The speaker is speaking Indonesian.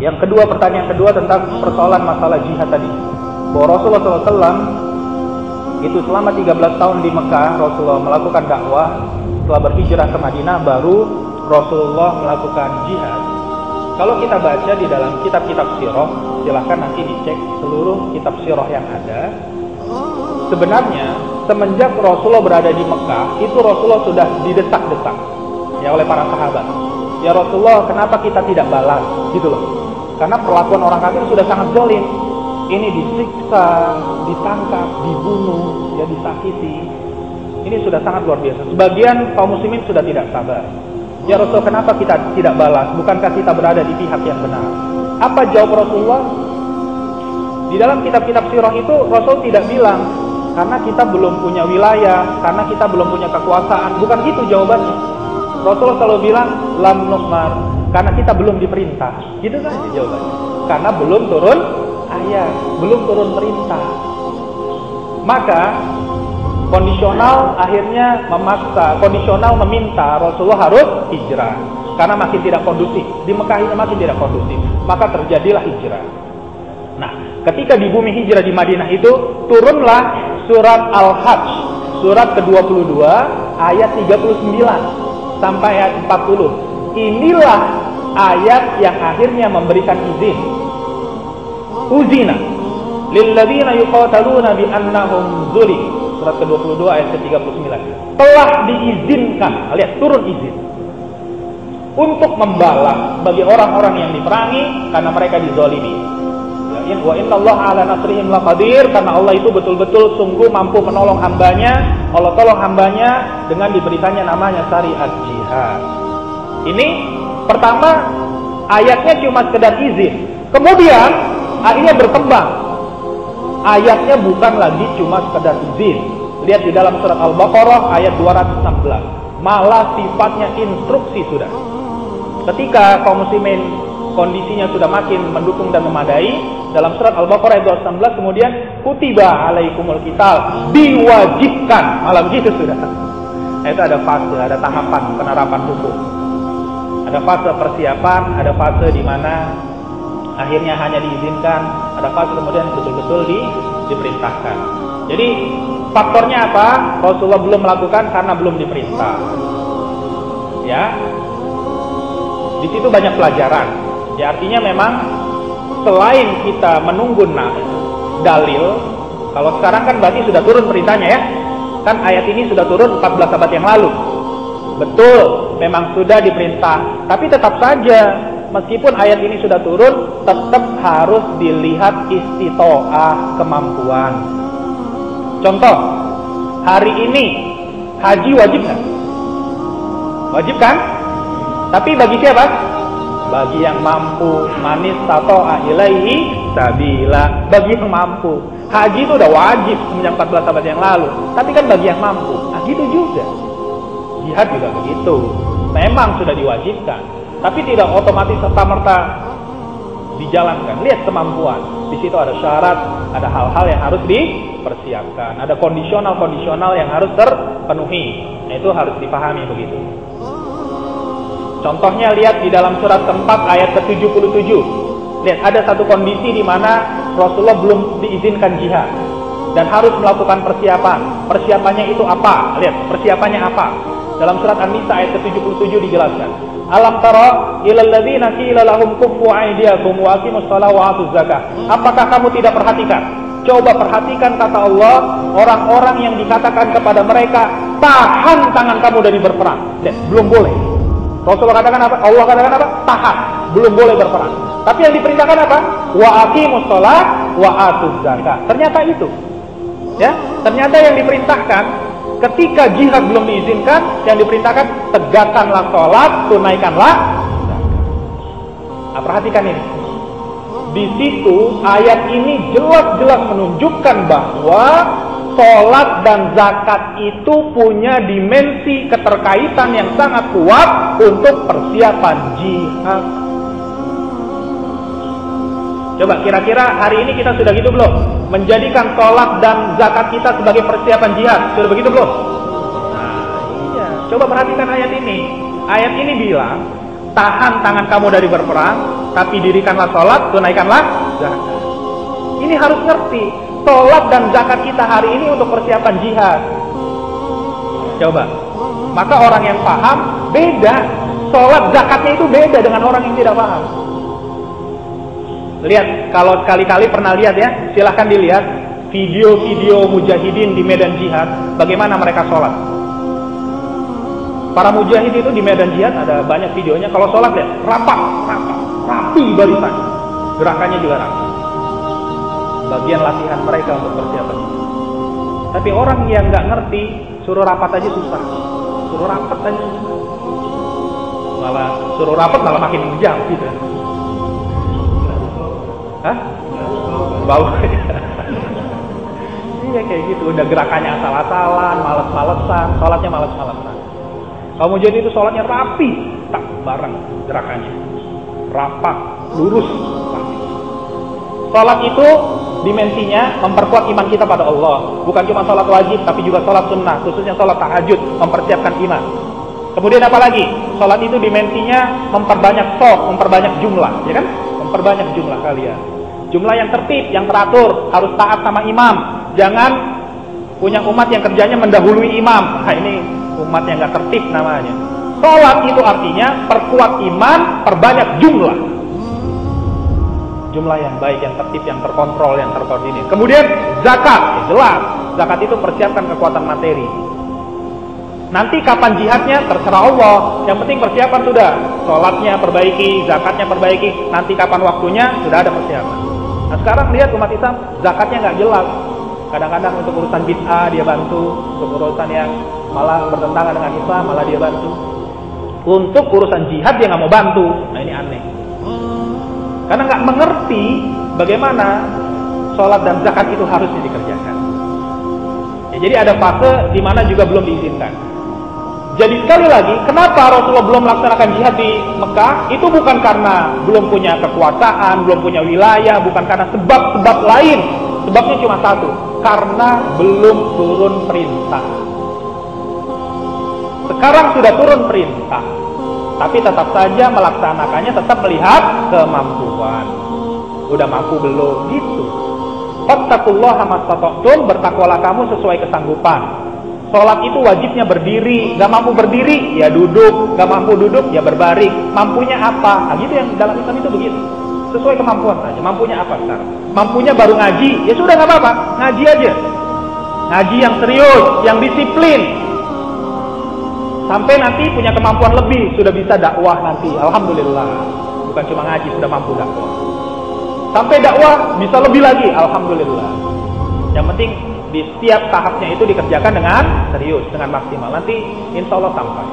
Yang kedua, pertanyaan kedua tentang persoalan masalah jihad tadi. Bahwa Rasulullah SAW itu selama 13 tahun di Mekah, Rasulullah melakukan dakwah. Setelah berhijrah ke Madinah, baru Rasulullah melakukan jihad. Kalau kita baca di dalam kitab-kitab sirah, silahkan nanti dicek seluruh kitab sirah yang ada. Sebenarnya semenjak Rasulullah berada di Mekah, itu Rasulullah sudah didesak-desak ya oleh para sahabat. Ya Rasulullah, kenapa kita tidak balas? Gitu loh. Karena perlakuan orang kafir sudah sangat zalim. Ini disiksa, ditangkap, dibunuh, ya disakiti. Ini sudah sangat luar biasa. Sebagian kaum muslimin sudah tidak sabar. Ya Rasul, kenapa kita tidak balas? Bukankah kita berada di pihak yang benar? Apa jawab Rasulullah? Di dalam kitab-kitab sirah itu Rasul tidak bilang karena kita belum punya wilayah, karena kita belum punya kekuasaan. Bukan gitu jawabannya. Rasulullah selalu bilang lam nu'mar, karena kita belum diperintah. Gitu saja jawabannya. Karena belum turun ayat, belum turun perintah. Maka kondisional akhirnya memaksa, kondisional meminta Rasulullah harus hijrah karena masih tidak kondusif. Di Mekah ini masih tidak kondusif. Maka terjadilah hijrah. Nah, ketika di bumi hijrah di Madinah itu turunlah surat Al-Hajj, surat ke-22 ayat 39 sampai ayat 40. Inilah ayat yang akhirnya memberikan izin. Uzina lilladzina yuqataluna bi annahum zulim. Surat ke-22 ayat ke-39. Telah diizinkan, lihat turun izin untuk membalas bagi orang-orang yang diperangi karena mereka dizalimi. Wa innallaha ala nasrihim laqadir, karena Allah itu betul-betul sungguh mampu menolong hambanya. Allah tolong hambanya dengan diberikannya namanya syariat jihad. Ini pertama ayatnya cuma sekedar izin. Kemudian akhirnya berkembang. Ayatnya bukan lagi cuma sekedar izin. Lihat di dalam surat Al-Baqarah ayat 216. Malah sifatnya instruksi sudah. Ketika kaum muslimin kondisinya sudah makin mendukung dan memadai, dalam surat Al-Baqarah ayat 219 kemudian kutiba alaikumul qital, diwajibkan. Malah begitu sudah. Itu ada fase, ada tahapan penerapan hukum. Ada fase persiapan, ada fase di mana akhirnya hanya diizinkan, ada fase kemudian betul-betul diperintahkan. Jadi faktornya apa? Rasulullah belum melakukan karena belum diperintah. Ya, di situ banyak pelajaran. Ya, artinya memang selain kita menunggu dalil, kalau sekarang kan berarti sudah turun perintahnya ya. Kan ayat ini sudah turun 14 abad yang lalu. Betul, memang sudah diperintah. Tapi tetap saja, meskipun ayat ini sudah turun, tetap harus dilihat istitoah, kemampuan. Contoh, hari ini haji wajib kan? Wajib kan? Tapi bagi siapa? Bagi yang mampu. Manis tato'a ilaihi sabila. Bagi yang mampu. Haji itu udah wajib semenjak 14 abad yang lalu. Tapi kan bagi yang mampu. Nah gitu juga. Jihad juga begitu. Memang sudah diwajibkan, tapi tidak otomatis serta-merta dijalankan. Lihat kemampuan. Di situ ada syarat, ada hal-hal yang harus dipersiapkan. Ada kondisional-kondisional yang harus terpenuhi. Nah, itu harus dipahami begitu. Contohnya lihat di dalam surat keempat ayat ke-77. Lihat ada satu kondisi di mana Rasulullah belum diizinkan jihad dan harus melakukan persiapan. Persiapannya itu apa? Lihat, persiapannya apa? Dalam surat An-Nisa ayat ke-77 dijelaskan. Alam tara ilal ladzina qila lahum kuffu aydiyakum wa aqimus shalata wa atuz zakah. Apakah kamu tidak perhatikan? Coba perhatikan kata Allah, orang-orang yang dikatakan kepada mereka, tahan tangan kamu dari berperang. Lihat, belum boleh. Rasulullah katakan apa? Allah katakan apa? Tahan, belum boleh berperang. Tapi yang diperintahkan apa? Wa aqimus shalata wa atuz zakah. Ternyata itu. Ya, ternyata yang diperintahkan ketika jihad belum diizinkan, yang diperintahkan tegakkanlah sholat, tunaikanlah zakat. Nah, perhatikan ini. Di situ ayat ini jelas-jelas menunjukkan bahwa sholat dan zakat itu punya dimensi keterkaitan yang sangat kuat untuk persiapan jihad. Coba kira-kira hari ini kita sudah gitu belum? Menjadikan sholat dan zakat kita sebagai persiapan jihad. Sudah begitu belum? Nah, iya. Coba perhatikan ayat ini. Ayat ini bilang, tahan tangan kamu dari berperang, tapi dirikanlah sholat, tunaikanlah zakat. Ini harus ngerti. Sholat dan zakat kita hari ini untuk persiapan jihad. Coba. Maka orang yang paham beda. Sholat zakatnya itu beda dengan orang yang tidak paham. Lihat, kalau sekali-kali pernah lihat ya, silahkan dilihat video-video mujahidin di medan jihad, bagaimana mereka sholat. Para mujahid itu di medan jihad ada banyak videonya. Kalau sholat ya, rapi barisan, gerakannya juga rapi. Bagian latihan mereka untuk persiapan. Tapi orang yang nggak ngerti, suruh rapat aja susah. Suruh rapat aja susah. Malah suruh rapat malah makin menjauh gitu. Hah? Bau. Iya kayak gitu. Udah gerakannya asal-asalan, males-malesan, sholatnya males-malesan. Kalau jadi itu sholatnya rapi, tak bareng gerakannya, rapat, lurus. Sholat itu dimensinya memperkuat iman kita pada Allah. Bukan cuma sholat wajib, tapi juga sholat sunnah, khususnya sholat tahajud, mempersiapkan iman. Kemudian apa lagi? Sholat itu dimensinya memperbanyak shaf, memperbanyak jumlah, ya kan? Memperbanyak jumlah kalian. Jumlah yang tertib, yang teratur, harus taat sama imam. Jangan punya umat yang kerjanya mendahului imam. Nah, ini umat yang gak tertib namanya. Sholat itu artinya perkuat iman, perbanyak jumlah. Jumlah yang baik, yang tertib, yang terkontrol, yang terkoordinir. Kemudian zakat, ya jelas. Zakat itu persiapkan kekuatan materi. Nanti kapan jihadnya terserah Allah. Yang penting persiapan sudah. Sholatnya perbaiki, zakatnya perbaiki. Nanti kapan waktunya sudah ada persiapan. Nah sekarang lihat umat Islam, zakatnya nggak jelas. Kadang-kadang untuk urusan bid'ah dia bantu, untuk urusan yang malah bertentangan dengan Islam malah dia bantu. Untuk urusan jihad dia nggak mau bantu. Nah ini aneh. Karena nggak mengerti bagaimana sholat dan zakat itu harus dikerjakan. Ya, jadi ada fase di mana juga belum diizinkan. Jadi sekali lagi, kenapa Rasulullah belum melaksanakan jihad di Mekah? Itu bukan karena belum punya kekuasaan, belum punya wilayah, bukan karena sebab-sebab lain. Sebabnya cuma satu, karena belum turun perintah. Sekarang sudah turun perintah, tapi tetap saja melaksanakannya tetap melihat kemampuan. Udah mampu belum? Gitu. Fattaqullaha mastata'tum, bertakwalah kamu sesuai kesanggupan. Sholat itu wajibnya berdiri, gak mampu berdiri, ya duduk, gak mampu duduk, ya berbaring. Mampunya apa? Nah, gitu yang dalam Islam itu begitu. Sesuai kemampuan saja. Mampunya apa sekarang? Mampunya baru ngaji, ya sudah gak apa-apa, ngaji aja. Ngaji yang serius, yang disiplin. Sampai nanti punya kemampuan lebih, sudah bisa dakwah nanti. Alhamdulillah. Bukan cuma ngaji, sudah mampu dakwah. Sampai dakwah bisa lebih lagi, alhamdulillah. Yang penting di setiap tahapnya itu dikerjakan dengan serius, dengan maksimal. Nanti insya Allah sampai.